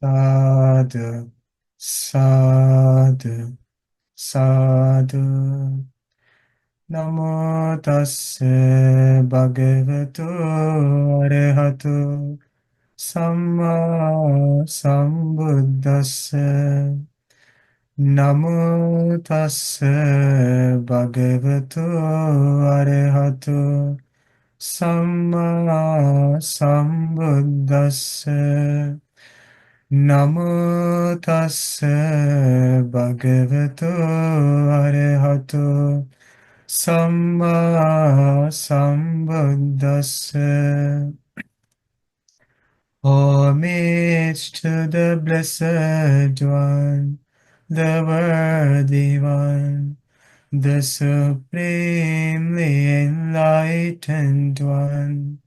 Sadhu, sadhu, sadhu. Namo tassa bhagavato arahato samma sambuddhassa. Namo tassa bhagavato arahato samma sambuddhassa. Namo tassa bhagavato arahato samma sambuddhassa. Homage to the Blessed One, the Worthy One, the Supremely Enlightened One.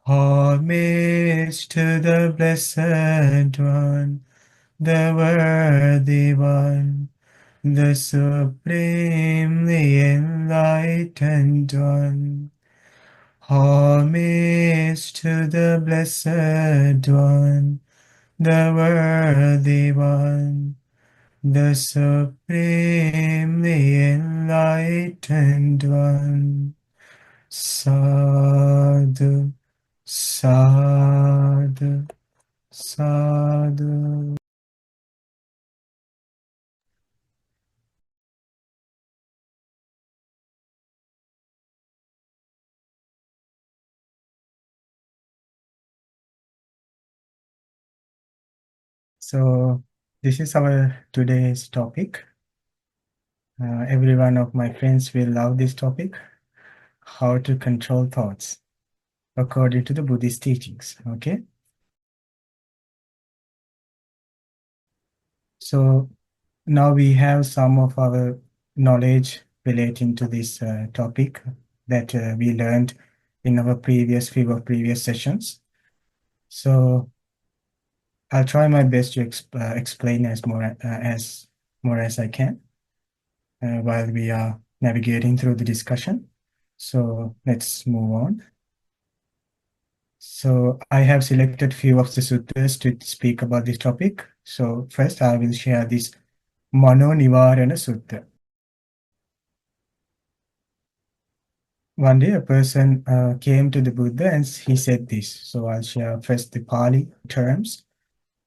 Homage to the Blessed One, the Worthy One, the Supremely Enlightened One. Homage to the Blessed One, the Worthy One, the Supremely Enlightened One. Sadhu, sadhu, sadhu. So, this is our today's topic. Every one of my friends will love this topic, how to control thoughts according to the Buddhist teachings. Okay. So now we have some of our knowledge relating to this topic that we learned in our previous sessions. So I'll try my best to explain as more as I can while we are navigating through the discussion. So let's move on. So I have selected few of the suttas to speak about this topic. So first I will share this Mano Nivarana Sutta. One day a person came to the Buddha and he said this. So I'll share first the Pali terms.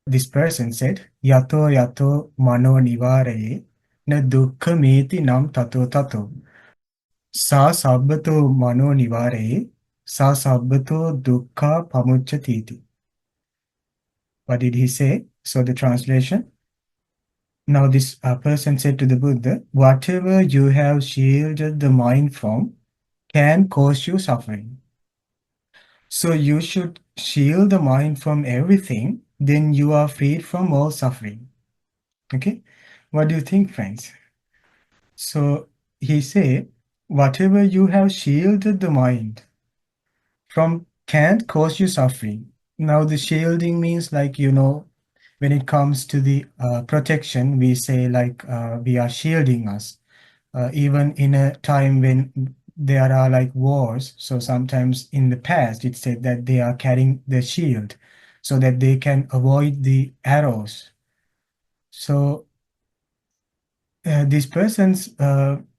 This person said, Yato yato mano nivaraye na dukkha meti nam tato tato. Sa sabbato mano nivaraye sa sabbato dukkha pamuchatiti. What did he say? So the translation. Now this person said to the Buddha, whatever you have shielded the mind from can cause you suffering. So you should shield the mind from everything, then you are freed from all suffering. Okay? What do you think, friends? So he said, whatever you have shielded the mind from can't cause you suffering. Now the shielding means like, when it comes to the protection, we say like we are shielding us. Even in a time when there are like wars. So sometimes in the past, it said that they are carrying the shield so that they can avoid the arrows. So this person's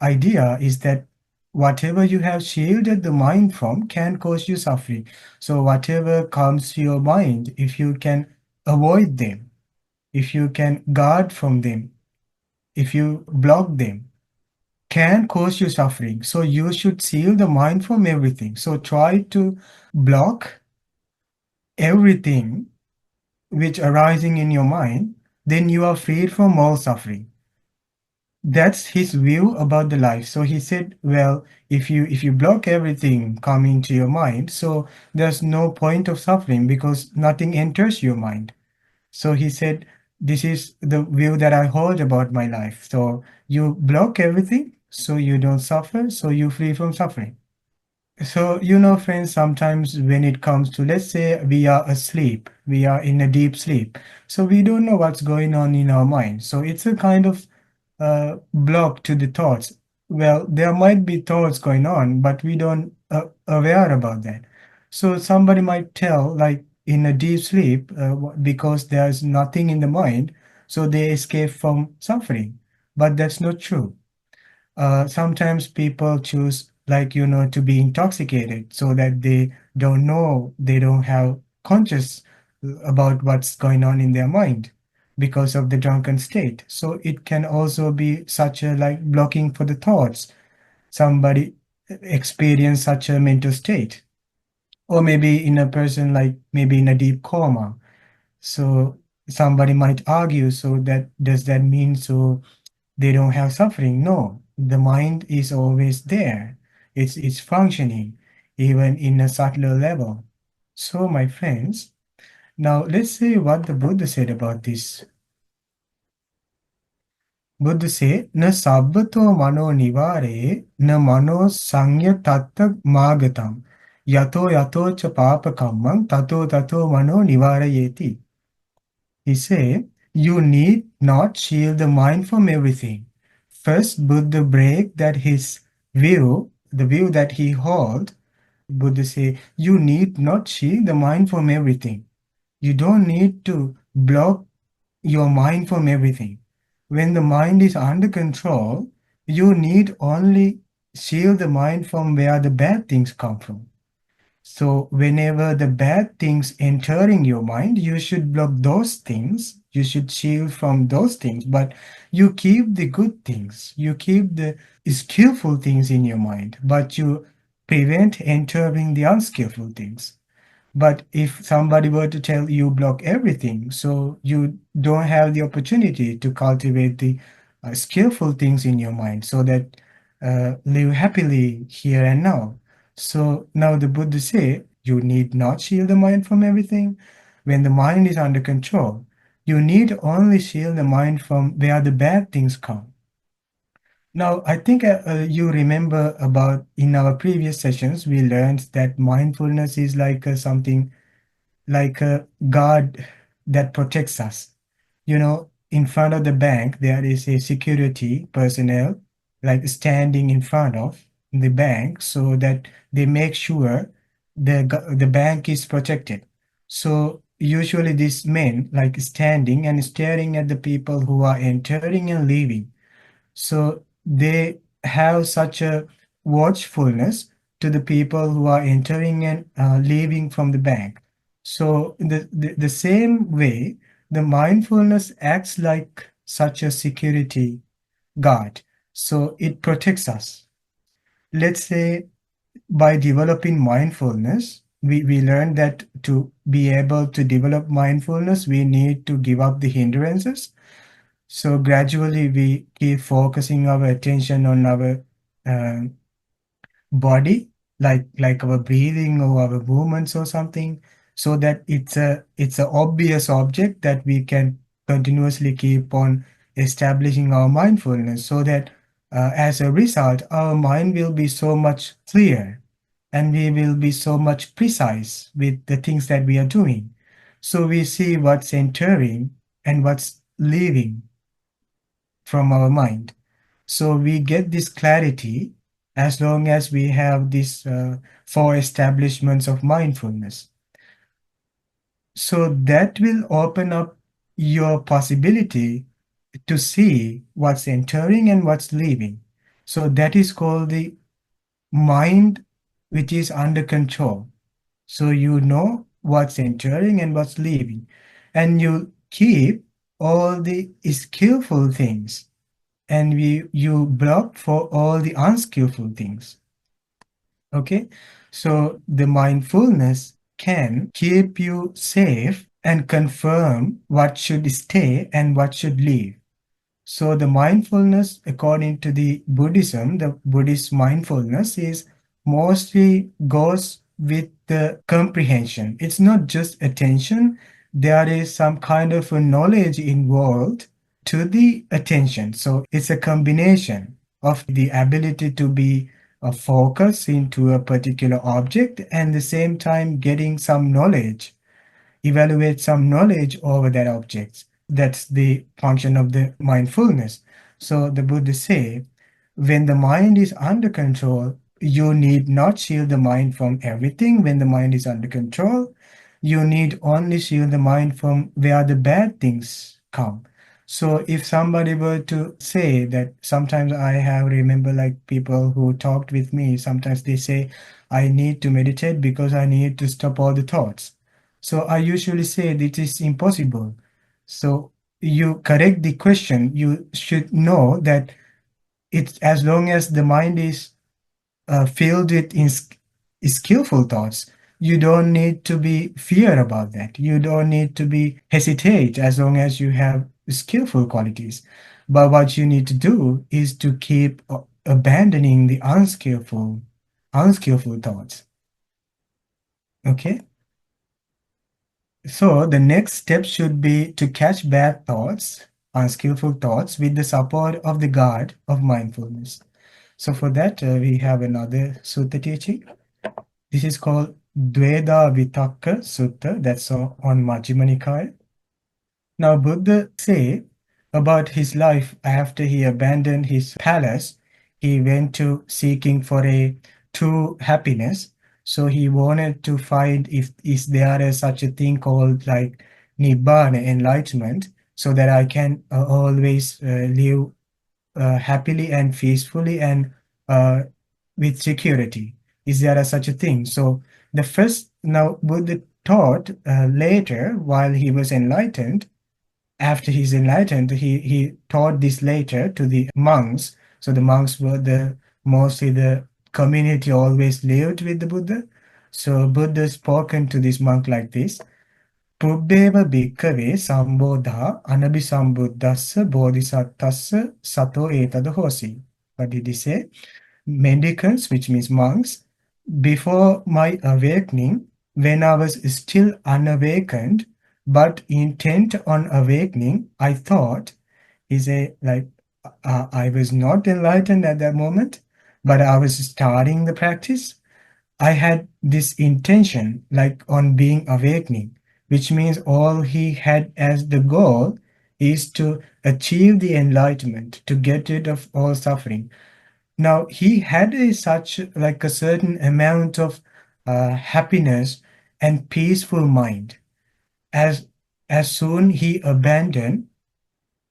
idea is that whatever you have shielded the mind from can cause you suffering. So whatever comes to your mind, if you can avoid them, if you can guard from them, if you block them, can cause you suffering. So you should seal the mind from everything. So try to block everything which arising in your mind, then you are freed from all suffering. That's his view about the life. So he said, well, if you block everything coming to your mind, so there's no point of suffering because nothing enters your mind. So he said, this is the view that I hold about my life. So you block everything so you don't suffer, so you're free from suffering. So, friends, sometimes when it comes to, let's say we are asleep, we are in a deep sleep, so we don't know what's going on in our mind. So it's a kind of block to the thoughts. Well, there might be thoughts going on, but we don't aware about that. So somebody might tell, like, in a deep sleep because there's nothing in the mind, so they escape from suffering. But that's not true. Sometimes people choose, like, to be intoxicated so that they don't know, they don't have conscious about what's going on in their mind because of the drunken state. So it can also be such a like blocking for the thoughts. Somebody experience such a mental state, or maybe in a person like maybe in a deep coma. So somebody might argue, so that does that mean so they don't have suffering? No, the mind is always there. It's functioning even in a subtler level. So my friends, now let's see what the Buddha said about this. Buddha said, "Na sabbato mano nivare, na mano sanya tatta magatam, yato yato cha papa kammam, tato tato mano nivarayeti." He said, "You need not shield the mind from everything. First, Buddha break that his view, the view that he hold. Buddha say, you need not shield the mind from everything. You don't need to block your mind from everything. When the mind is under control, you need only shield the mind from where the bad things come from. So whenever the bad things entering your mind, you should block those things. You should shield from those things, but you keep the good things. You keep the skillful things in your mind, but you prevent entering the unskillful things. But if somebody were to tell you block everything, so you don't have the opportunity to cultivate the skillful things in your mind so that live happily here and now. So now the Buddha say you need not shield the mind from everything. When the mind is under control, you need only shield the mind from where the bad things come. Now, I think you remember about in our previous sessions, we learned that mindfulness is like something like a guard that protects us. In front of the bank, there is a security personnel like standing in front of the bank so that they make sure the bank is protected. So usually these men like standing and staring at the people who are entering and leaving, so they have such a watchfulness to the people who are entering and leaving from the bank. So in the same way, the mindfulness acts like such a security guard. So it protects us. Let's say by developing mindfulness, we learn that to be able to develop mindfulness, we need to give up the hindrances, so gradually we keep focusing our attention on our uh, body, like our breathing or our movements or something, so that it's a obvious object that we can continuously keep on establishing our mindfulness, so that as a result our mind will be so much clear and we will be so much precise with the things that we are doing. So we see what's entering and what's leaving from our mind. So we get this clarity as long as we have these four establishments of mindfulness. So that will open up your possibility to see what's entering and what's leaving. So that is called the mind which is under control. So you know what's entering and what's leaving. And you keep all the skillful things and you block for all the unskillful things. Okay, so the mindfulness can keep you safe and confirm what should stay and what should leave. So the mindfulness, according to the Buddhism, the Buddhist mindfulness is mostly goes with the comprehension. It's not just attention. There is some kind of a knowledge involved to the attention. So it's a combination of the ability to be a focus into a particular object and the same time getting some knowledge, evaluate some knowledge over that object. That's the function of the mindfulness. So the Buddha say, when the mind is under control, you need not shield the mind from everything when the mind is under control. You need only shield the mind from where the bad things come. So if somebody were to say that, sometimes I have remember like people who talked with me, sometimes they say, I need to meditate because I need to stop all the thoughts. So I usually say it is impossible. So you correct the question, you should know that it's as long as the mind is filled with skillful thoughts, you don't need to be fear about that. You don't need to be hesitate as long as you have skillful qualities. But what you need to do is to keep abandoning the unskillful thoughts. Okay? So the next step should be to catch bad thoughts, unskillful thoughts, with the support of the guard of mindfulness. So for that, we have another sutta teaching. This is called Dveda Vitakka Sutta, that's on Majjhima Nikaya. Now, Buddha say about his life after he abandoned his palace, he went to seeking for a true happiness. So he wanted to find if is there a, such a thing called like nibbana, enlightenment, so that I can always live happily and peacefully and uh, with security. Is there a such a thing? So the first now Buddha taught later while he was enlightened. After he's enlightened, he taught this later to the monks. So the monks were the mostly the community always lived with the Buddha. So Buddha spoken to this monk like this. Pubbeva bhikkhave sambodha anabhisambuddhassa bodhisattvassa sato etada hosi. What did he say? Mendicants, which means monks, before my awakening, when I was still unawakened, but intent on awakening, I thought, he said, like, I was not enlightened at that moment, but I was starting the practice. I had this intention, like on being awakening, which means all he had as the goal is to achieve the enlightenment, to get rid of all suffering. Now he had a such like a certain amount of happiness and peaceful mind. As as soon he abandoned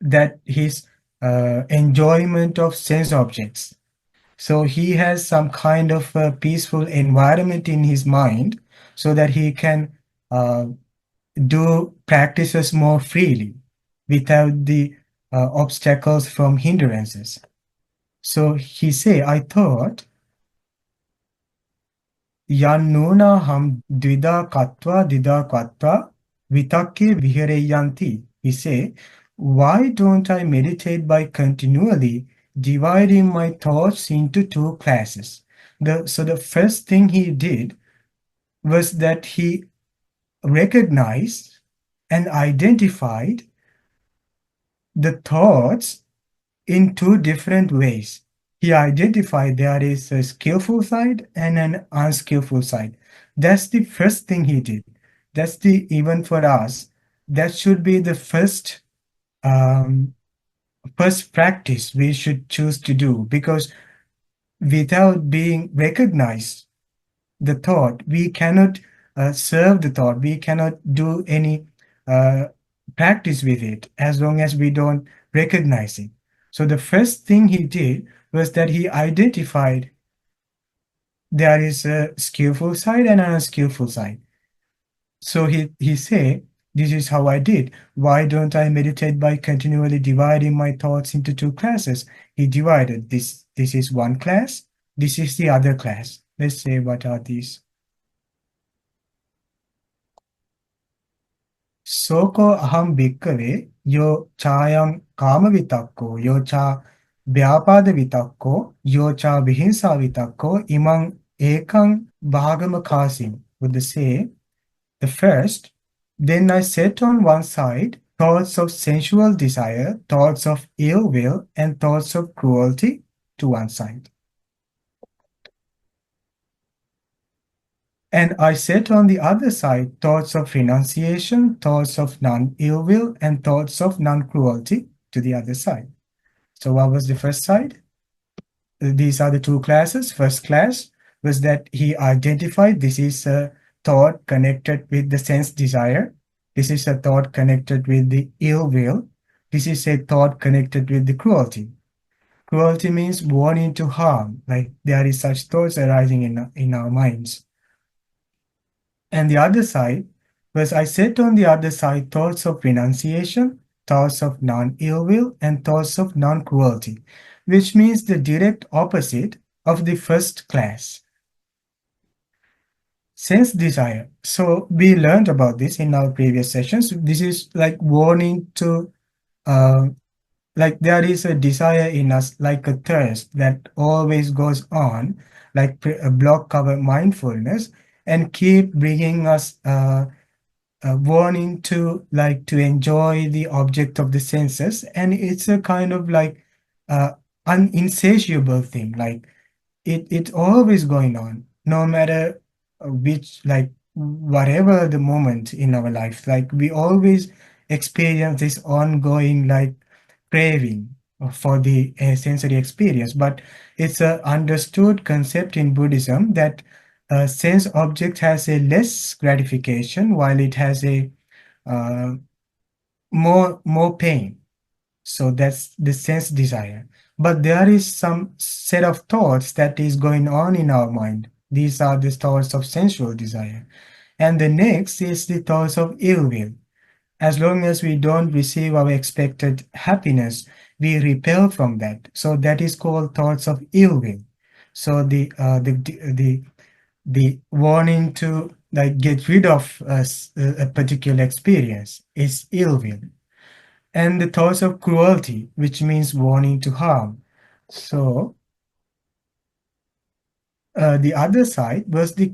that his enjoyment of sense objects, so he has some kind of a peaceful environment in his mind so that he can uh, do practices more freely without the obstacles from hindrances. So he say, I thought, Yannunaham dvida katva dida katva vitakke vihareyanti. He say, why don't I meditate by continually dividing my thoughts into two classes? So the first thing he did was that he recognized and identified the thoughts in two different ways. He identified there is a skillful side and an unskillful side. That's the first thing he did. That's the, even for us, that should be the um, first practice we should choose to do, because without being recognized the thought, we cannot serve the thought, we cannot do any uh, practice with it as long as we don't recognize it. So the first thing he did was that he identified there is a skillful side and an unskillful side. So he said, this is how I did. Why don't I meditate by continually dividing my thoughts into two classes? He divided this. This is one class. This is the other class. Let's say what are these? Soko aham bhikkave yo chayam kama vitakko yo cha vyapada vitakko yo cha vihinsa vitakko imang ekang bhagama kasim. Would they say the first, then I set on one side thoughts of sensual desire, thoughts of ill will, and thoughts of cruelty to one side. And I set on the other side thoughts of renunciation, thoughts of non-ill will, and thoughts of non-cruelty to the other side. So what was the first side? These are the two classes. First class was that he identified this is thought connected with the sense desire. This is a thought connected with the ill will. This is a thought connected with the cruelty. Cruelty means wanting to harm, like there is such thoughts arising in our minds. And the other side, was I set on the other side thoughts of renunciation, thoughts of non-ill will, and thoughts of non-cruelty, which means the direct opposite of the first class. Sense desire. So we learned about this in our previous sessions. This is like wanting to, uh, like there is a desire in us, like a thirst that always goes on, like a block cover mindfulness, and keep bringing us wanting to like to enjoy the object of the senses, and it's a kind of like uh, uninsatiable thing. Like it's always going on, no matter which, like whatever the moment in our life, like we always experience this ongoing like craving for the sensory experience. But it's a understood concept in Buddhism that a sense object has a less gratification while it has a uh, more pain. So that's the sense desire. But there is some set of thoughts that is going on in our mind. These are the thoughts of sensual desire. And the next is the thoughts of ill will. As long as we don't receive our expected happiness, we repel from that. So that is called thoughts of ill will. So the wanting to like get rid of a particular experience is ill will, and the thoughts of cruelty, which means wanting to harm. So the other side was the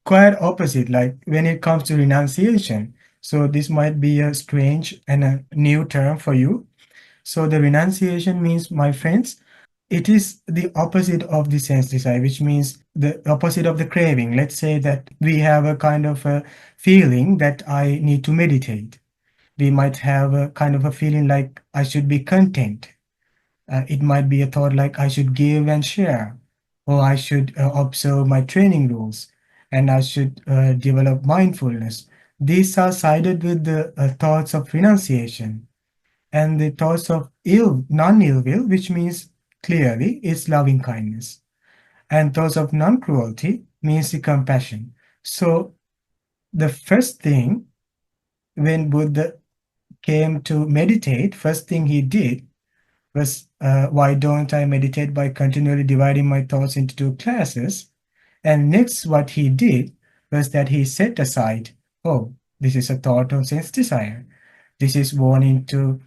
quite opposite, like when it comes to renunciation. So this might be a strange and a new term for you. So the renunciation means, my friends, it is the opposite of the sense desire, which means the opposite of the craving. Let's say that we have a kind of a feeling that I need to meditate. We might have a kind of a feeling like I should be content. It might be a thought like I should give and share, or I should observe my training rules, and I should develop mindfulness. These are sided with the thoughts of renunciation, and the thoughts of non-ill will, which means clearly is loving kindness, and thoughts of non-cruelty means the compassion. So the first thing when Buddha came to meditate, first thing he did was, why don't I meditate by continually dividing my thoughts into two classes? And next, what he did was that he set aside, oh, this is a thought of sense desire. This is wanting to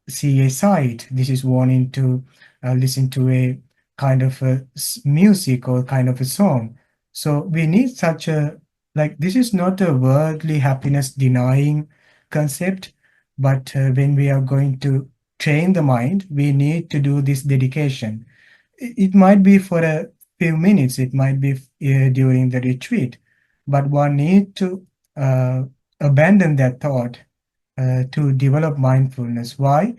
see a sight. This is wanting to listen to a kind of a music or kind of a song. So we need such a, like, this is not a worldly happiness denying concept, but when we are going to train the mind, we need to do this dedication. It might be for a few minutes, it might be during the retreat, but one need to uh, abandon that thought to develop mindfulness. Why?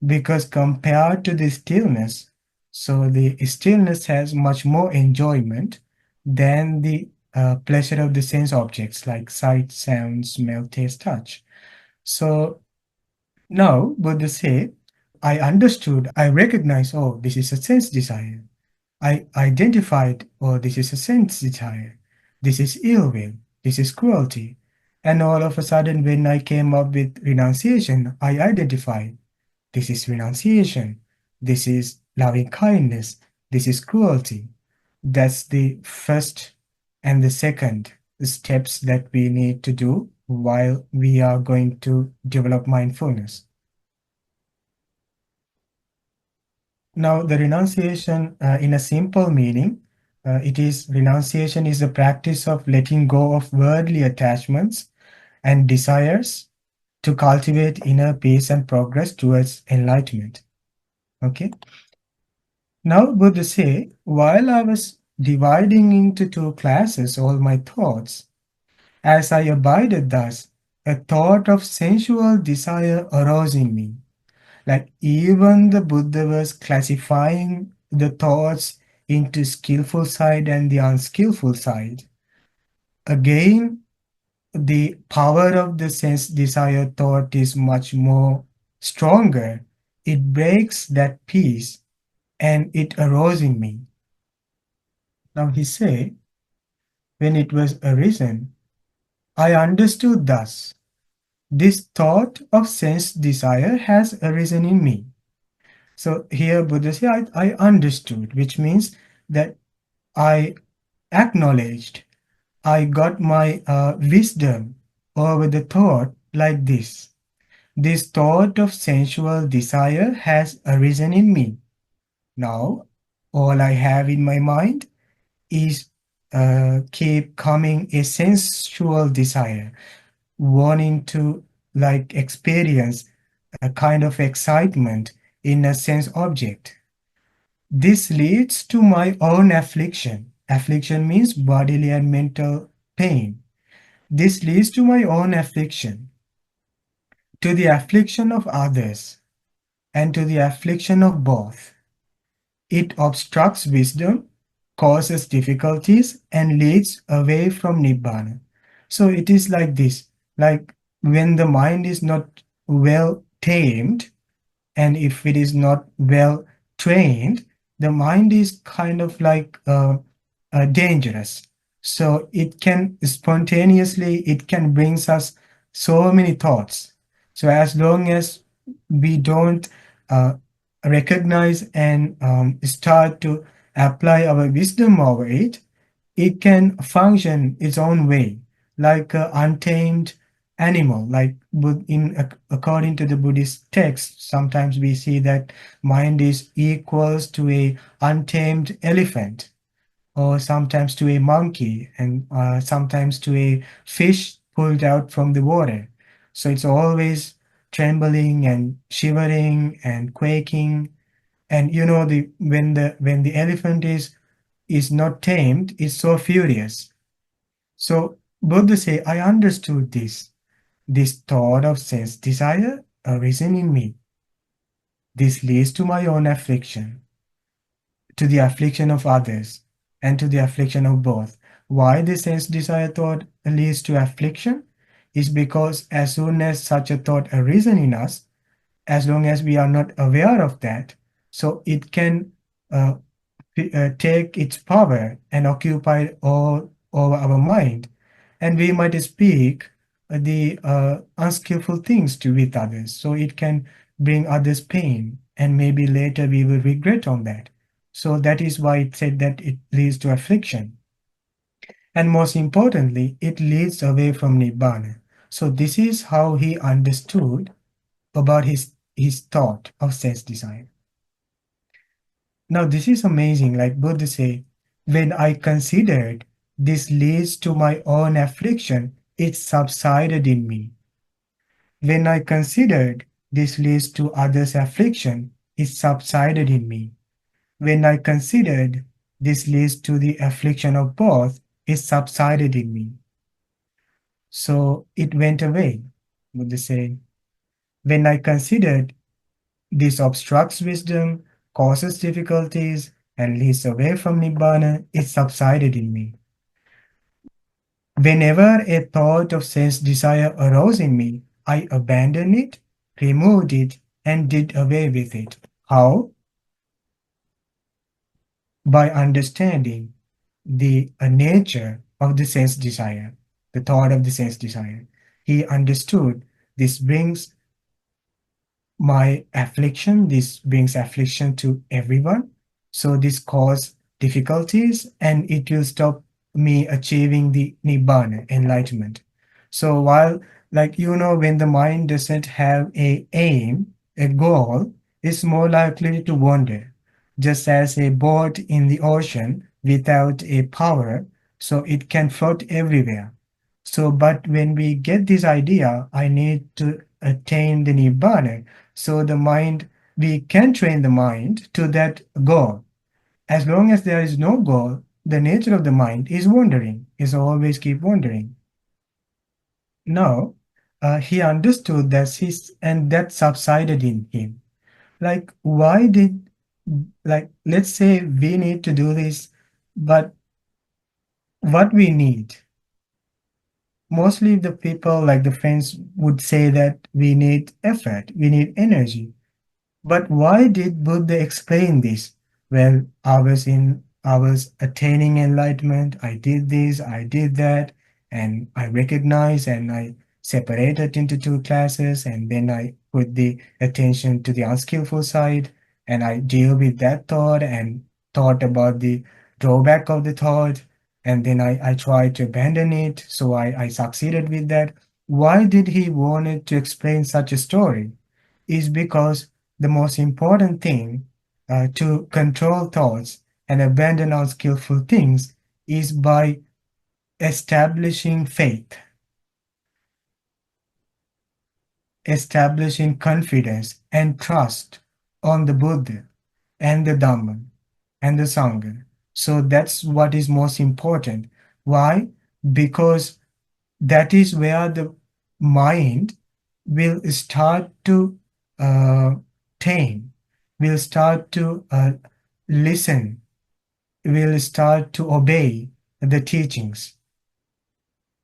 Because compared to the stillness, so the stillness has much more enjoyment than the pleasure of the sense objects like sight, sound, smell, taste, touch. So now Buddha say, I understood, I recognized, oh, this is a sense desire. I identified, oh, this is a sense desire. This is ill will. This is cruelty. And all of a sudden, when I came up with renunciation, I identified, this is renunciation. This is loving kindness. This is cruelty. That's the first and the second steps that we need to do while we are going to develop mindfulness. Now, the renunciation, in a simple meaning, it is renunciation is the practice of letting go of worldly attachments and desires to cultivate inner peace and progress towards enlightenment. Okay. Now, Buddha say, while I was dividing into two classes all my thoughts, as I abided thus, a thought of sensual desire arose in me. Like even the Buddha was classifying the thoughts into skillful side and the unskillful side. Again, the power of the sense desire thought is much more stronger. It breaks that peace and it arose in me. Now he say, when it was arisen, I understood thus. This thought of sense desire has arisen in me. So here Buddha say, I understood, which means that I acknowledged, I got my wisdom over the thought like this. This thought of sensual desire has arisen in me. Now, all I have in my mind is keep coming a sensual desire, wanting to like experience a kind of excitement in a sense object. This leads to my own affliction. Affliction means bodily and mental pain. This leads to my own affliction, to the affliction of others, and to the affliction of both. It obstructs wisdom, causes difficulties, and leads away from Nibbana. So it is like this, like when the mind is not well tamed, and if it is not well trained, the mind is kind of like dangerous. So it can spontaneously, it can brings us so many thoughts. So as long as we don't uh, recognize and start to apply our wisdom over it, it can function its own way, like an untamed animal. Like according to the Buddhist text, sometimes we see that mind is equals to a untamed elephant, or sometimes to a monkey, and sometimes to a fish pulled out from the water. So it's always trembling and shivering and quaking. And you know, the when the elephant is not tamed, is so furious. So Buddha say, I understood this. This thought of sense desire arisen in me. This leads to my own affliction, to the affliction of others, and to the affliction of both. Why the sense desire thought leads to affliction? Is because as soon as such a thought arisen in us, as long as we are not aware of that, so it can uh, take its power and occupy all over our mind, and we might speak the unskillful things to with others, so it can bring others pain, and maybe later we will regret on that. So that is why it said that it leads to affliction, and most importantly it leads away from nibbana. So this is how he understood about his thought of sense desire. Now this is amazing, like Buddha say, when I considered this leads to my own affliction, it subsided in me. When I considered this leads to others' affliction, it subsided in me. When I considered this leads to the affliction of both, it subsided in me. So it went away, Buddha say. When I considered this obstructs wisdom, causes difficulties, and leads away from Nibbana, it subsided in me. Whenever a thought of sense desire arose in me, I abandoned it, removed it, and did away with it. How? By understanding the nature of the sense desire, the thought of the sense desire. He understood this brings my affliction, this brings affliction to everyone. So this cause difficulties and it will stop me achieving the nibbana, enlightenment. So while, like, you know, when the mind doesn't have a aim, a goal, it's more likely to wander. Just as a boat in the ocean without a power, so it can float everywhere. So, but when we get this idea, I need to attain the nibbana, so the mind, we can train the mind to that goal. As long as there is no goal, the nature of the mind is wandering, is always keep wandering. Now, he understood that and that subsided in him. Like, why did, like, let's say we need to do this, but what we need Mostly the people, like the friends, would say that we need effort, we need energy. But why did Buddha explain this? Well, I was attaining enlightenment, I did this, I did that, and I recognized and I separated into two classes, and then I put the attention to the unskillful side, and I deal with that thought and thought about the drawback of the thought, and then I tried to abandon it, so I succeeded with that. Why did he wanted to explain such a story? Is because the most important thing to control thoughts and abandon unskillful things is by establishing faith, establishing confidence and trust on the Buddha and the Dhamma and the Sangha. So that's what is most important. Why? Because that is where the mind will start to uh, tame, will start to listen, will start to obey the teachings.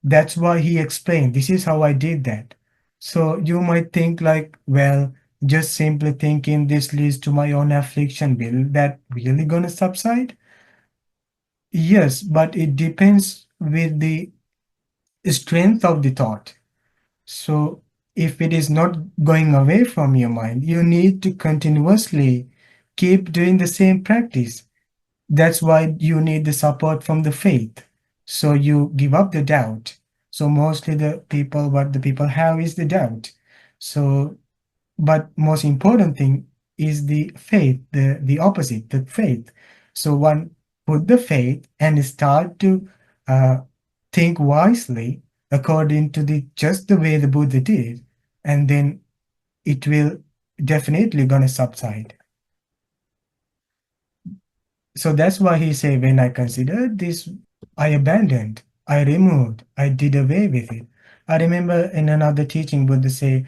That's why he explained, this is how I did that. So you might think like, well, just simply thinking this leads to my own affliction, will that really gonna subside? Yes, but it depends with the strength of the thought. So if it is not going away from your mind, you need to continuously keep doing the same practice. That's why you need the support from the faith. So you give up the doubt. So mostly the people, what the people have is the doubt. So, but most important thing is the faith, the opposite, the faith. So one put the faith and start to uh, think wisely according to the just the way the Buddha did, and then it will definitely gonna subside. So that's why he say, when I considered this, I abandoned, I removed, I did away with it. I remember in another teaching, Buddha say,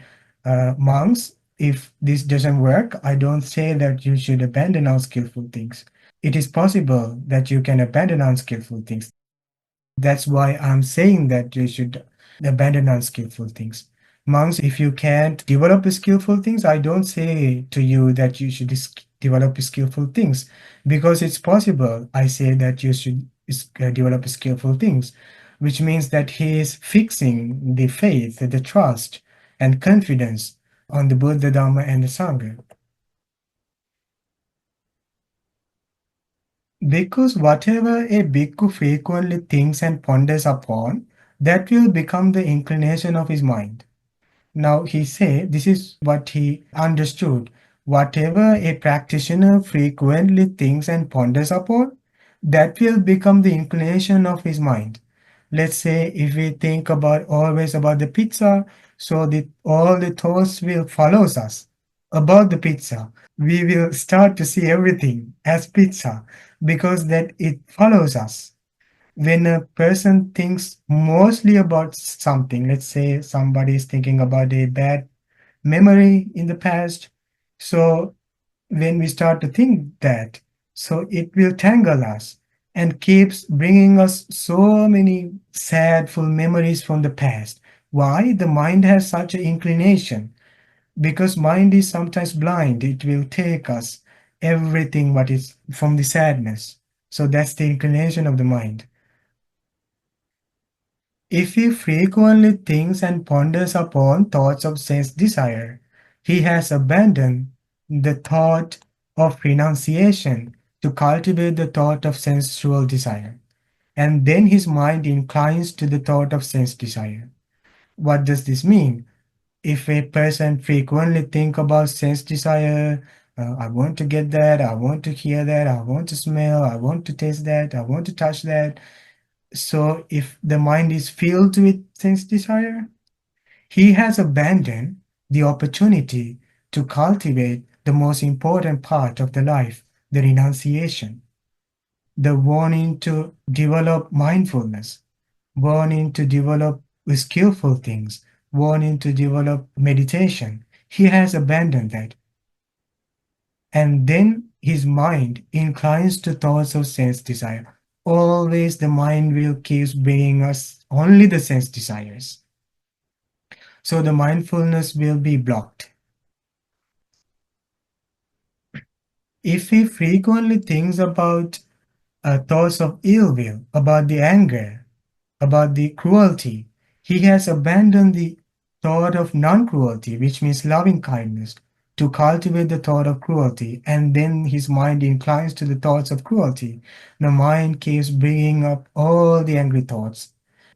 monks, if this doesn't work, I don't say that you should abandon unskillful things. It is possible that you can abandon unskillful things. That's why I'm saying that you should abandon unskillful things. Monks, if you can't develop skillful things, I don't say to you that you should develop skillful things because it's possible. I say that you should develop skillful things, which means that he is fixing the faith, the trust, and confidence on the Buddha, Dharma, and the Sangha. Because whatever a bhikkhu frequently thinks and ponders upon, that will become the inclination of his mind. Now he say this is what he understood. Whatever a practitioner frequently thinks and ponders upon, that will become the inclination of his mind. Let's say if we think about always about the pizza, so all the thoughts will follows us about the pizza. We will start to see everything as pizza because that it follows us. When a person thinks mostly about something, let's say somebody is thinking about a bad memory in the past, so when we start to think that, so it will tangle us and keeps bringing us so many sadful memories from the past. Why? The mind has such an inclination because mind is sometimes blind. It will take us everything what is from the sadness. So that's the inclination of the mind. If he frequently thinks and ponders upon thoughts of sense desire, he has abandoned the thought of renunciation to cultivate the thought of sensual desire. And then his mind inclines to the thought of sense desire. What does this mean? If a person frequently think about sense desire, I want to get that, I want to hear that, I want to smell, I want to taste that, I want to touch that. So if the mind is filled with sense desire, he has abandoned the opportunity to cultivate the most important part of the life, the renunciation, the wanting to develop mindfulness, wanting to develop skillful things, wanting to develop meditation. He has abandoned that. And then his mind inclines to thoughts of sense desire. always the mind will keep bringing us only the sense desires. So the mindfulness will be blocked. If he frequently thinks about thoughts of ill will, about the anger, about the cruelty, he has abandoned the thought of non cruelty, which means loving kindness, to cultivate the thought of cruelty, and then his mind inclines to the thoughts of cruelty. The mind keeps bringing up all the angry thoughts.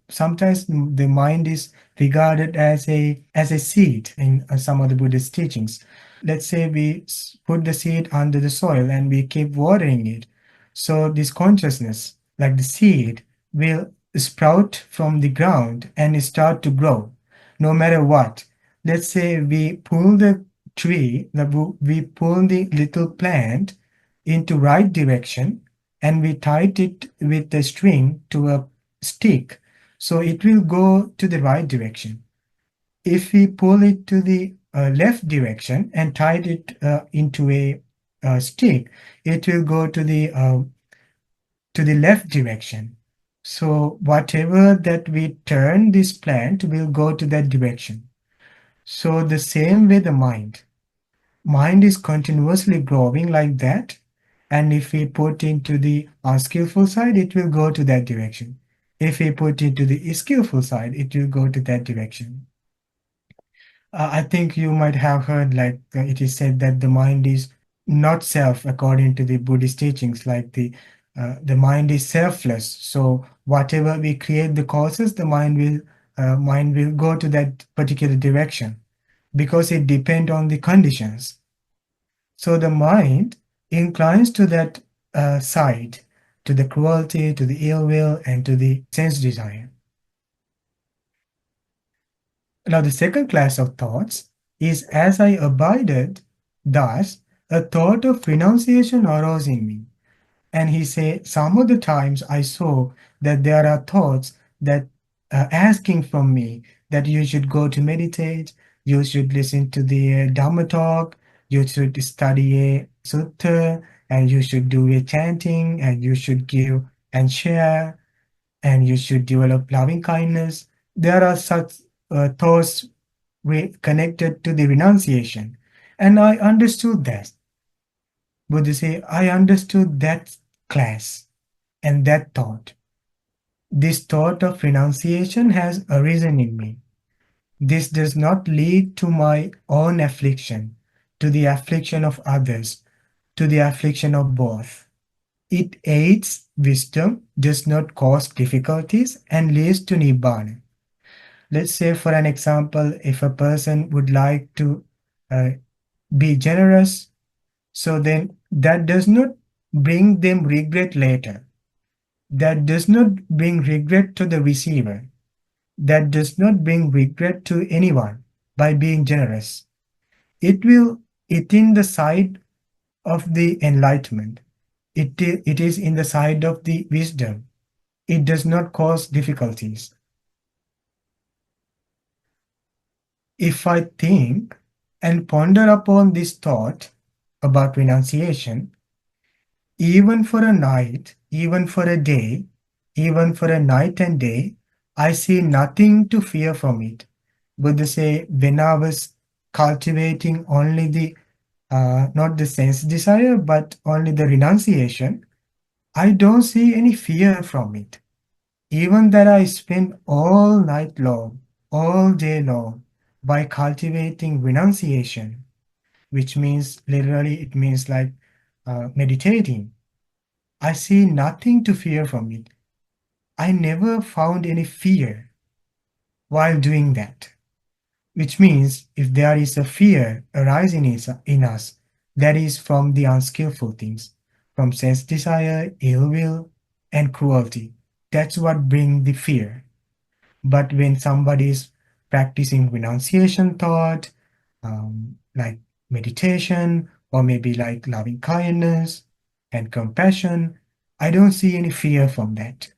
Sometimes the mind is regarded as a seed in some of the Buddhist teachings. Let's say we put the seed under the soil and we keep watering it. So this consciousness, like the seed, will sprout from the ground and start to grow, no matter what. Let's say we pull the tree, we pull the little plant into right direction and we tied it with the string to a stick, so it will go to the right direction. If we pull it to the left direction and tied it into a stick, it will go to the left direction. So whatever that we turn this plant will go to that direction. So the same way the mind is continuously growing like that, and if we put into the unskillful side, it will go to that direction. If we put into the skillful side, it will go to that direction. I think you might have heard, like it is said that the mind is not self according to the Buddhist teachings. Like the mind is selfless. So whatever we create the causes, the mind will go to that particular direction because it depends on the conditions. So the mind inclines to that side, to the cruelty, to the ill will, and to the sense desire. Now, the second class of thoughts is as I abided, thus a thought of renunciation arose in me. And he said, some of the times I saw that there are thoughts that asking from me that you should go to meditate, you should listen to the Dhamma talk, you should study a sutta, and you should do a chanting, and you should give and share, and you should develop loving kindness. There are such thoughts connected to the renunciation. And I understood that. Buddha say, I understood that class and that thought. This thought of renunciation has arisen in me. This does not lead to my own affliction, to the affliction of others, to the affliction of both. It aids wisdom, does not cause difficulties, and leads to Nibbana. Let's say, for an example, if a person would like to uh, be generous, so then that does not bring them regret later. That does not bring regret to the receiver. That does not bring regret to anyone by being generous. It will, it in the side of the enlightenment. It is in the side of the wisdom. It does not cause difficulties. If I think and ponder upon this thought about renunciation, even for a night, even for a day, even for a night and day, I see nothing to fear from it. Buddha say, when I was cultivating only the not the sense desire, but only the renunciation, I don't see any fear from it. Even that I spend all night long, all day long, by cultivating renunciation, which means literally it means like meditating. I see nothing to fear from it. I never found any fear while doing that, which means if there is a fear arising in us, that is from the unskillful things, from sense desire, ill will, and cruelty. That's what brings the fear. But when somebody is practicing renunciation thought, like meditation, or maybe like loving kindness and compassion, I don't see any fear from that.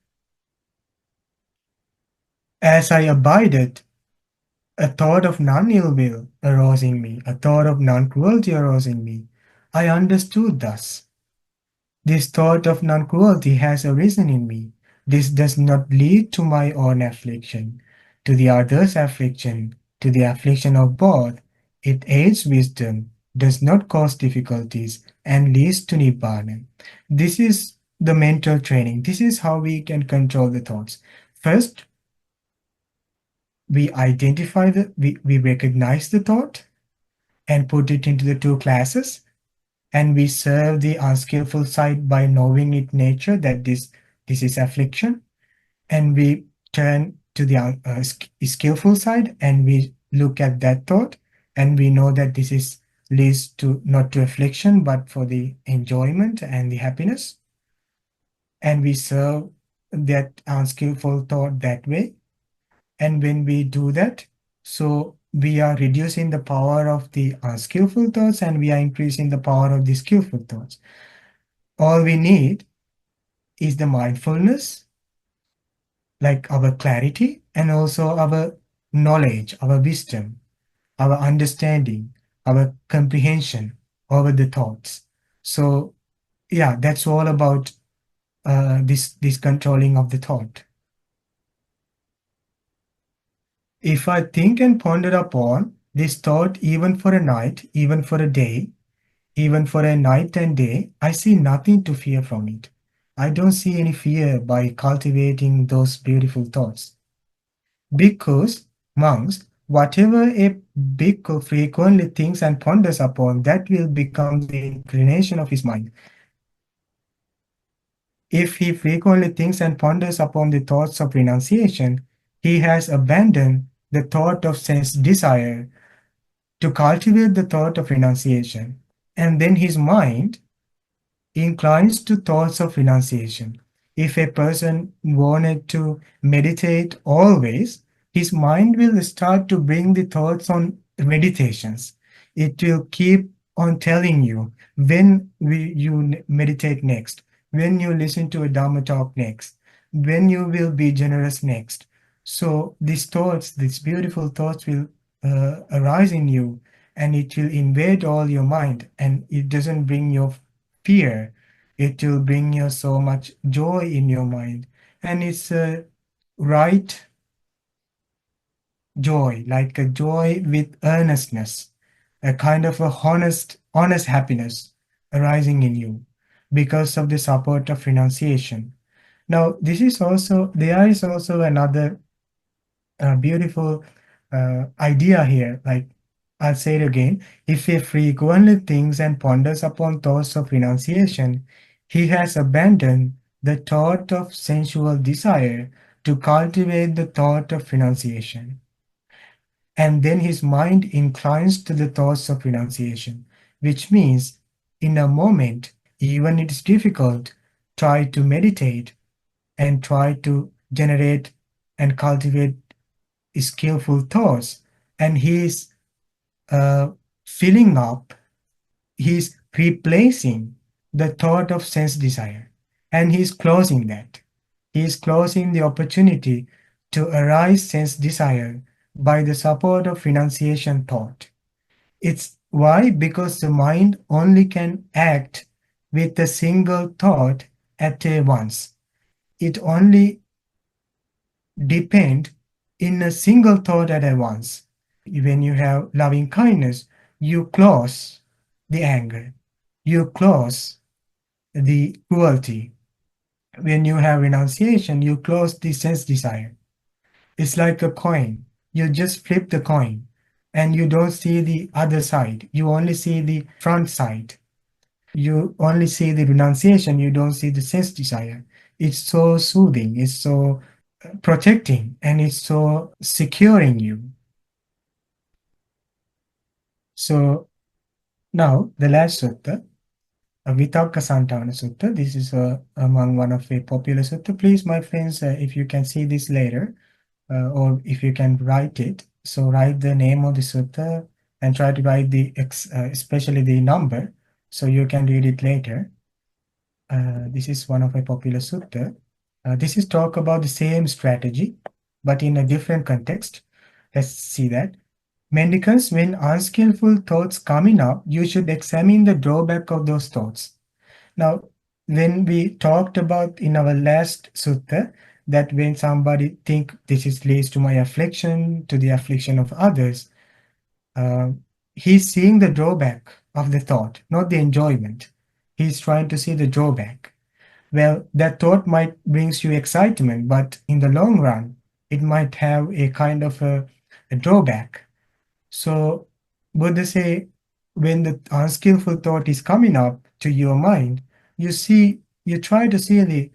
As I abided, a thought of non ill will arose in me, a thought of non cruelty arose in me. I understood thus. This thought of non cruelty has arisen in me. This does not lead to my own affliction, to the other's affliction, to the affliction of both. It aids wisdom, does not cause difficulties, and leads to Nibbana. This is the mental training. This is how we can control the thoughts. First, we recognize the thought and put it into the two classes, and we serve the unskillful side by knowing its nature that this is affliction, and we turn to the skillful side and we look at that thought, and we know that this is leads to not to affliction but for the enjoyment and the happiness, and we serve that unskillful thought that way. And when we do that, so we are reducing the power of the unskillful thoughts and we are increasing the power of the skillful thoughts. All we need is the mindfulness, like our clarity, and also our knowledge, our wisdom, our understanding, our comprehension over the thoughts. So yeah, that's all about this controlling of the thought. If I think and ponder upon this thought even for a night, even for a day, even for a night and day, I see nothing to fear from it. I don't see any fear by cultivating those beautiful thoughts. Because, monks, whatever a bhikkhu frequently thinks and ponders upon, that will become the inclination of his mind. If he frequently thinks and ponders upon the thoughts of renunciation, he has abandoned the thought of sense desire to cultivate the thought of renunciation. And then his mind inclines to thoughts of renunciation. If a person wanted to meditate always, his mind will start to bring the thoughts on meditations. It will keep on telling you when you meditate next, when you listen to a Dharma talk next, when you will be generous next. So these thoughts, these beautiful thoughts will arise in you, and it will invade all your mind, and it doesn't bring your fear. It will bring you so much joy in your mind. And it's a right joy, like a joy with earnestness, a kind of a honest happiness arising in you because of the support of renunciation. Now, there is also another beautiful idea here. Like, I'll say it again. If he frequently thinks and ponders upon thoughts of renunciation, he has abandoned the thought of sensual desire to cultivate the thought of renunciation. And then his mind inclines to the thoughts of renunciation, which means in a moment, even it is difficult, try to meditate and try to generate and cultivate skillful thoughts, and he's uh, filling up, he's replacing the thought of sense desire, and he's closing that. He's closing the opportunity to arise sense desire by the support of renunciation thought. It's why? Because the mind only can act with a single thought at a once. It only depend in a single thought at once. When you have loving kindness, you close the anger, you close the cruelty. When you have renunciation, you close the sense desire. It's like a coin. You just flip the coin and you don't see the other side. You only see the front side. You only see the renunciation, you don't see the sense desire. It's so soothing, it's so protecting, and it's so securing you. So now the last sutta, Vitakka Santana Sutta. This is among one of the popular sutta. Please, my friends, if you can see this later, or if you can write it, so write the name of the sutta and try to write especially the number, so you can read it later. This is one of my popular sutta. This is talk about the same strategy, but in a different context. Let's see that. Mendicants, when unskillful thoughts coming up, you should examine the drawback of those thoughts. Now, when we talked about in our last sutta that when somebody think this is leads to my affliction, to the affliction of others, uh, he's seeing the drawback of the thought, not the enjoyment. He's trying to see the drawback. Well, that thought might brings you excitement, but in the long run, it might have a kind of a drawback. So Buddha say, when the unskillful thought is coming up to your mind, you try to see the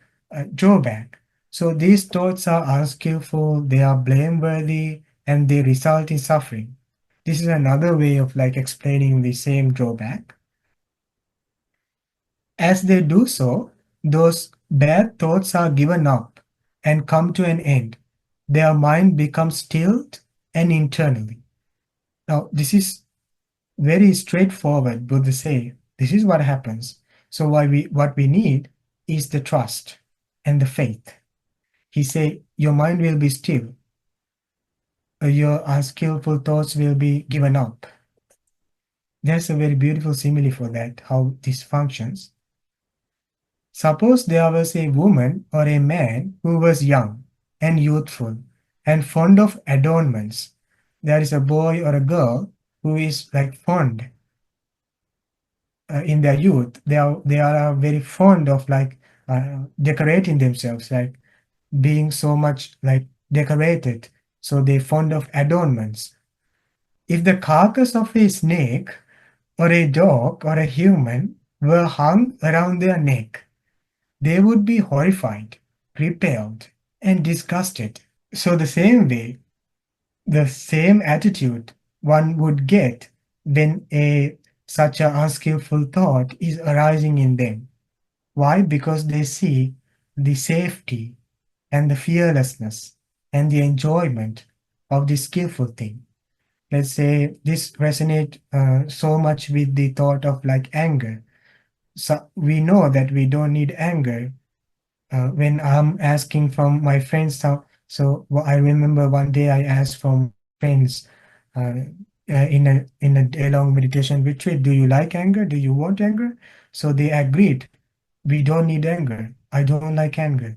drawback. So these thoughts are unskillful, they are blameworthy, and they result in suffering. This is another way of like explaining the same drawback. As they do so, those bad thoughts are given up and come to an end. Their mind becomes stilled and internally. Now, this is very straightforward. Buddha say, this is what happens. So what we need is the trust and the faith. He say, your mind will be still. Your unskillful thoughts will be given up. There's a very beautiful simile for that, how this functions. Suppose there was a woman or a man who was young and youthful and fond of adornments. There is a boy or a girl who is like fond in their youth. They are very fond of like decorating themselves, like being so much like decorated. So they fond of adornments. If the carcass of a snake or a dog or a human were hung around their neck, they would be horrified, repelled, and disgusted. So, the same way, the same attitude one would get when such an unskillful thought is arising in them. Why? Because they see the safety and the fearlessness and the enjoyment of the skillful thing. Let's say this resonate so much with the thought of like anger. So we know that we don't need anger when I'm asking from my friends. I remember one day I asked from my friends in a day-long meditation retreat, do you like anger? Do you want anger? So they agreed, we don't need anger. I don't like anger.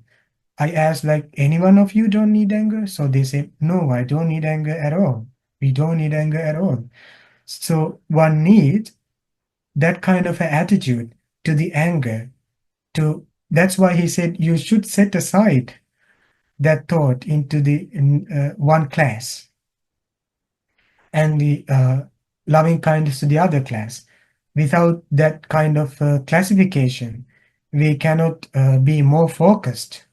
I asked like, any one of you don't need anger? So they said, no, I don't need anger at all. We don't need anger at all. So one needs that kind of an attitude to the anger to that's why he said you should set aside that thought into the one class and the loving kindness to the other class. Without that kind of classification, we cannot be more focused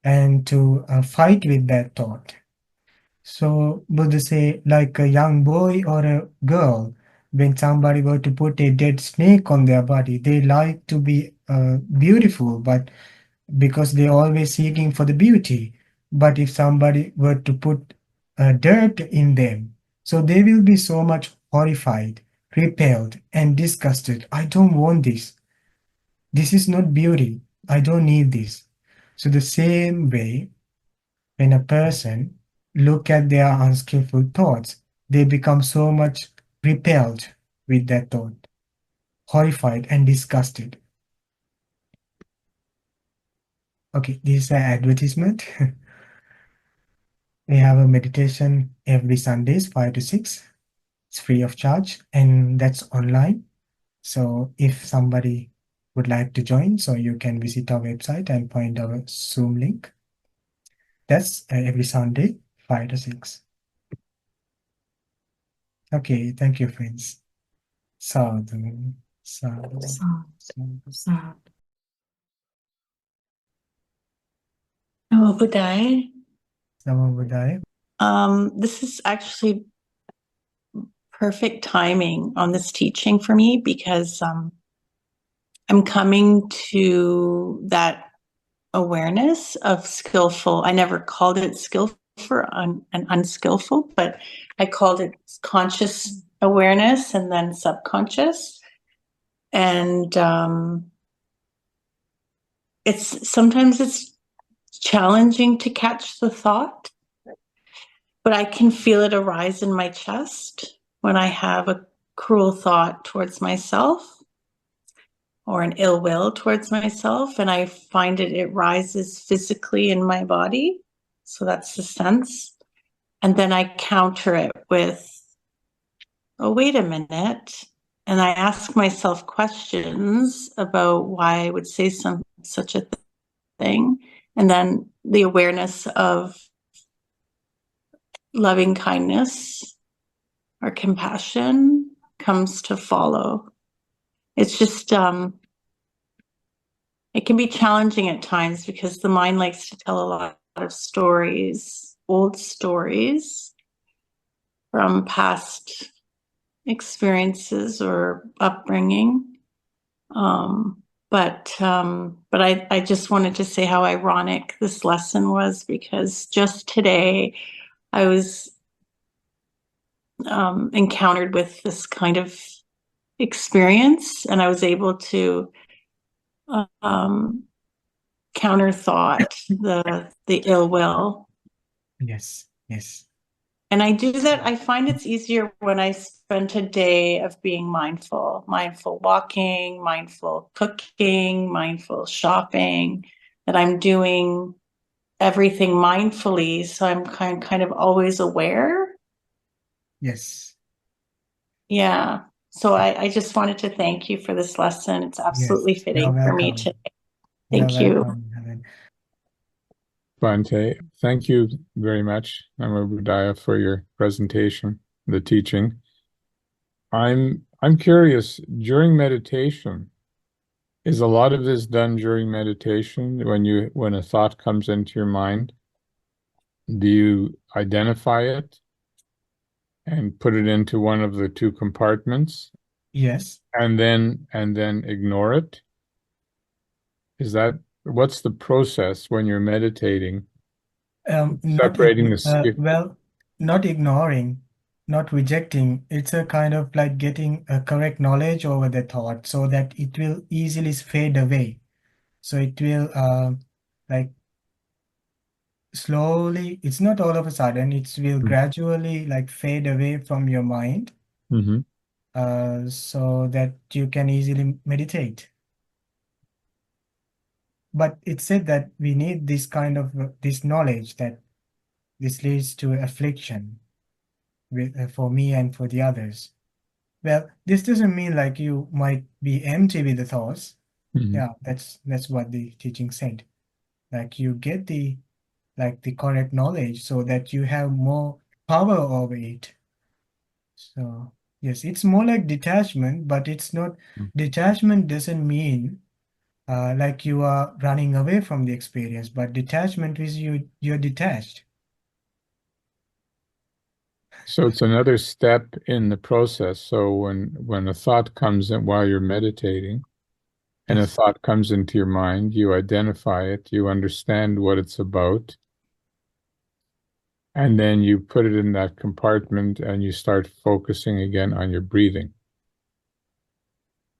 and to fight with that thought. So Buddha say, like a young boy or a girl, when somebody were to put a dead snake on their body, they like to be beautiful, but because they're always seeking for the beauty. But if somebody were to put dirt in them, so they will be so much horrified, repelled, and disgusted. I don't want this. This is not beauty. I don't need this. So the same way, when a person look at their unskillful thoughts, they become so much repelled with that thought, horrified and disgusted. Okay, this is an advertisement. We have a meditation every Sundays, 5 to 6. It's free of charge and that's online. So if somebody would like to join, so you can visit our website and find our Zoom link. That's every Sunday, 5 to 6. Okay, thank you, friends. Sadhu, sadhu, sadhu. Sad. Namo Buddhaya. Namo Buddhaya. This is actually perfect timing on this teaching for me because I'm coming to that awareness of skillful. I never called it skillful and unskillful, but I called it conscious awareness and then subconscious. And sometimes it's challenging to catch the thought, but I can feel it arise in my chest when I have a cruel thought towards myself. or an ill will towards myself. And I find it rises physically in my body. So that's the sense. And then I counter it with, oh, wait a minute. And I ask myself questions about why I would say such a thing. And then the awareness of loving kindness or compassion comes to follow. It's just, it can be challenging at times because the mind likes to tell a lot of stories, old stories from past experiences or upbringing. But I just wanted to say how ironic this lesson was, because just today I was encountered with this kind of experience, and I was able to um, counter thought the ill will. Yes, yes, And I do that. I find it's easier when I spend a day of being mindful walking, mindful cooking, mindful shopping, that I'm doing everything mindfully. So I'm kind of always aware. yes, Yeah. So I just wanted to thank you for this lesson. It's yes. absolutely You're fitting for me welcome. today. You're Thank you. welcome, Helen. Bante, thank you very much, Nama for your presentation, the teaching. I'm curious, during meditation, is a lot of this done during meditation when a thought comes into your mind? Do you identify it and put it into one of the two compartments Yes. and then ignore it? Is that what's the process when you're meditating? Not Separating ign the skill. well, not ignoring, not rejecting. It's a kind of like getting a correct knowledge over the thought so that it will easily fade away. So it will like slowly, it's not all of a sudden, it will gradually like fade away from your mind Mm-hmm. so that you can easily meditate. But it said that we need this kind of this knowledge that this leads to affliction for me and for the others. Well, this doesn't mean like you might be empty with the thoughts. Mm-hmm. Yeah, that's what the teaching said. Like you get the correct knowledge so that you have more power over it. So yes, it's more like detachment, but it's not. Detachment doesn't mean like you are running away from the experience, but detachment is you're detached. So it's another step in the process. So when a thought comes in while you're meditating, and a Yes. thought comes into your mind, you identify it, you understand what it's about, and then you put it in that compartment and you start focusing again on your breathing.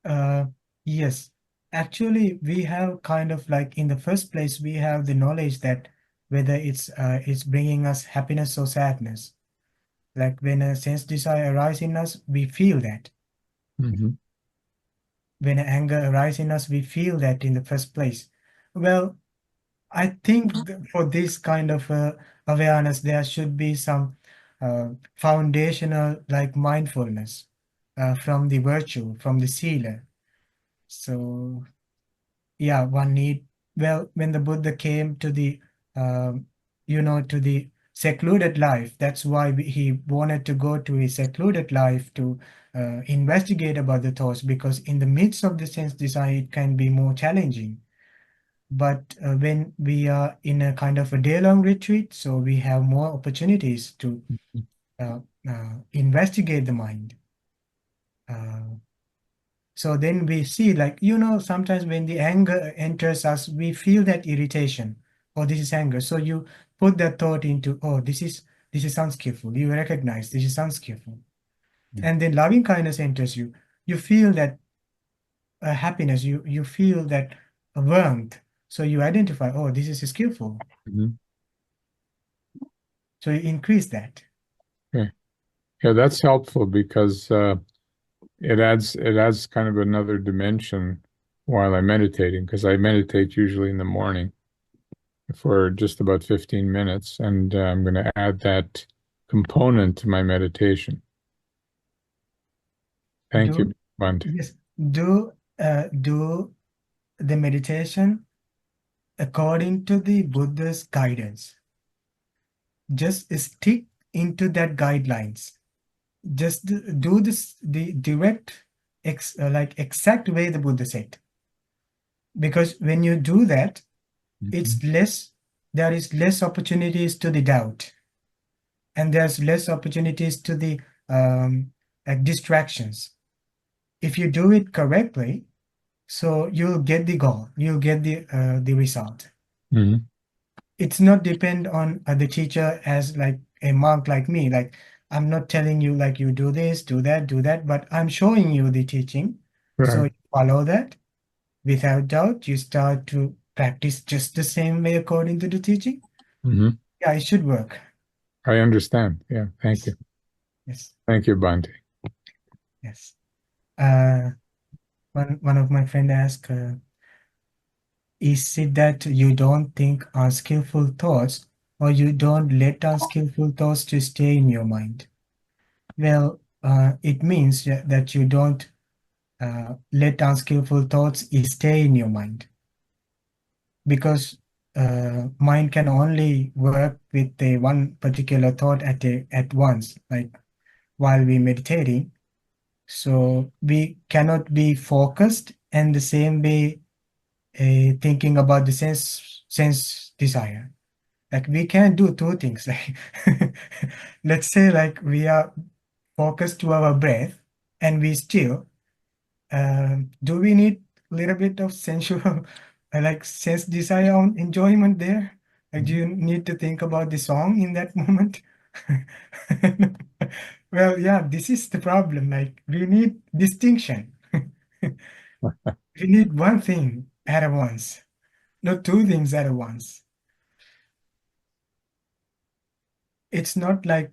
Uh, yes. Actually, we have kind of like in the first place, we have the knowledge that whether it's bringing us happiness or sadness. Like when a sense desire arises in us, we feel that. Mm-hmm. When anger arises in us, we feel that in the first place. Well, I think for this kind of awareness, there should be some foundational like mindfulness from the virtue, from the sila. So yeah, one need, well, when the Buddha came to the, um, to the secluded life, that's why he wanted to go to a secluded life to investigate about the thoughts, because in the midst of the sense desire, it can be more challenging. But when we are in a kind of a day-long retreat, so we have more opportunities to uh, investigate the mind. Uh, so then we see, like, sometimes when the anger enters us, we feel that irritation. Oh, this is anger. So you put that thought into, oh, this is unskillful. You recognize this is unskillful. And then loving kindness enters you. You feel that happiness. You feel that warmth. So you identify, oh, this is skillful. Mm-hmm. So you increase that. Okay. Yeah, that's helpful because it adds kind of another dimension while I'm meditating, because I meditate usually in the morning for just about 15 minutes, and I'm going to add that component to my meditation. Thank you, Do Bante. yes, do the meditation according to the Buddha's guidance. Just stick into that guidelines. Just do this the direct like exact way the Buddha said. Because when you do that, it's less, there is less opportunities to the doubt, and there's less opportunities to the like distractions. If you do it correctly, so you'll get the goal, you'll get the result. Mhm. It's not depend on the teacher as like a monk like me. Like I'm not telling you like you do this, do that, but I'm showing you the teaching. So Right. you follow that without doubt. You start to practice just the same way according to the teaching. Mhm. Yeah, it should work. I understand. Yeah, thank you. Yes, yes, Thank you, Bante. yes. Uh, one of my friend asked, is it that you don't think unskillful thoughts, or you don't let unskillful thoughts to stay in your mind? Well, it means that you don't let unskillful thoughts stay in your mind, because mind can only work with the one particular thought at once, like while we meditating. So we cannot be focused and the same way thinking about the sense desire. Like we can do two things. Like let's say like we are focused to our breath and we still do we need a little bit of sensual like sense desire on enjoyment there? Like do you need to think about the song in that moment? Well, yeah, this is the problem. Like we need distinction. We need one thing at once, not two things at once. It's not like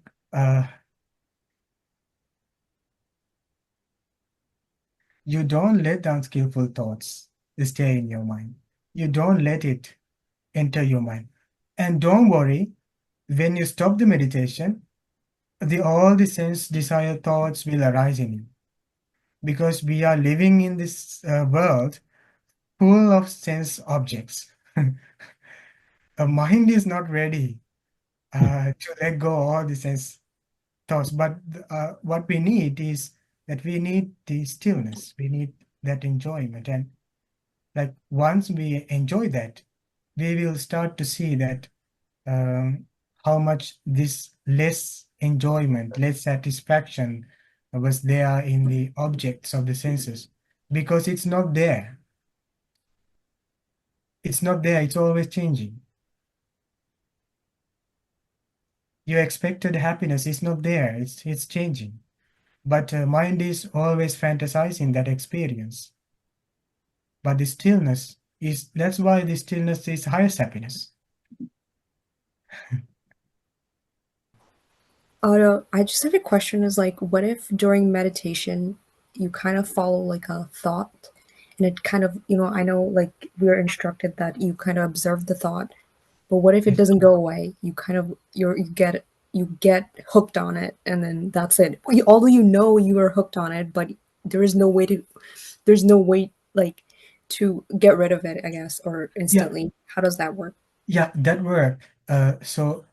you don't let unskillful thoughts stay in your mind. You don't let it enter your mind. And don't worry, when you stop the meditation, all the sense desire thoughts will arise in you, because we are living in this world full of sense objects. A mind is not ready to let go all the sense thoughts, but what we need is that we need the stillness, we need that enjoyment. And like once we enjoy that, we will start to see that um, how much this less enjoyment, less satisfaction was there in the objects of the senses, because it's not there. It's not there. It's always changing. Your expected happiness is not there. It's changing. But mind is always fantasizing that experience. But the stillness is, that's why the stillness is highest happiness. I just had a question is like, what if during meditation you kind of follow like a thought and it kind of, I know like we're instructed that you kind of observe the thought, but what if it doesn't go away? You kind of, you get hooked on it and then that's it. Although you are hooked on it, but there is no way to, there's no way like to get rid of it, I guess, or Yeah, instantly. How does that work? yeah, that work. So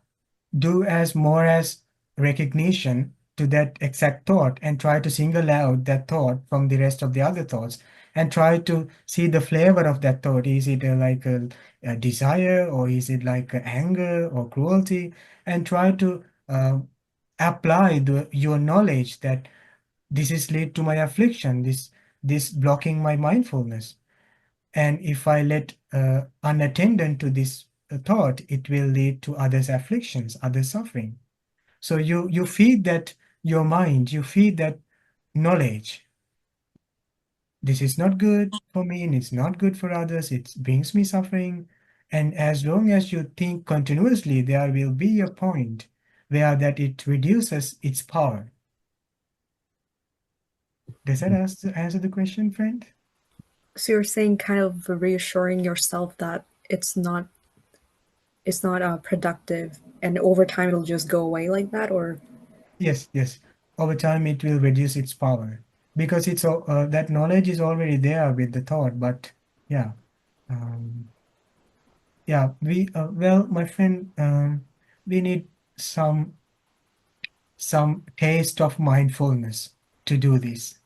do as more as recognition to that exact thought and try to single out that thought from the rest of the other thoughts, and try to see the flavor of that thought. Is it like a desire, or is it like anger or cruelty? And try to apply your knowledge that this is lead to my affliction, this blocking my mindfulness. And if I let unattended to this thought, it will lead to others' afflictions, other suffering. So you feed that your mind, you feed that knowledge. This is not good for me, and it's not good for others. It brings me suffering. And as long as you think continuously, there will be a point where that it reduces its power. Does that answer the question, friend? So you're saying kind of reassuring yourself that it's not productive, and over time it'll just go away like that, or Yes, yes. Over time, it will reduce its power because that knowledge is already there with the thought. But yeah, um, yeah. Well, my friend, we need some taste of mindfulness to do this.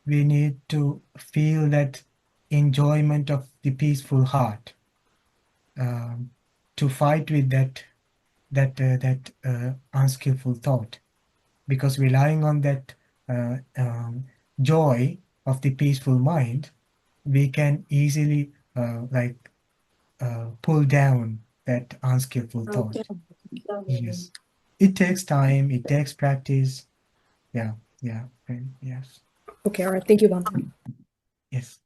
We need to feel that enjoyment of the peaceful heart, um, to fight with that unskillful thought, because relying on that joy of the peaceful mind, we can easily pull down that unskillful thought. Yes, it takes time, it takes practice. Yeah, yeah, friend, yes, okay, all right. Thank you, Bante. yes.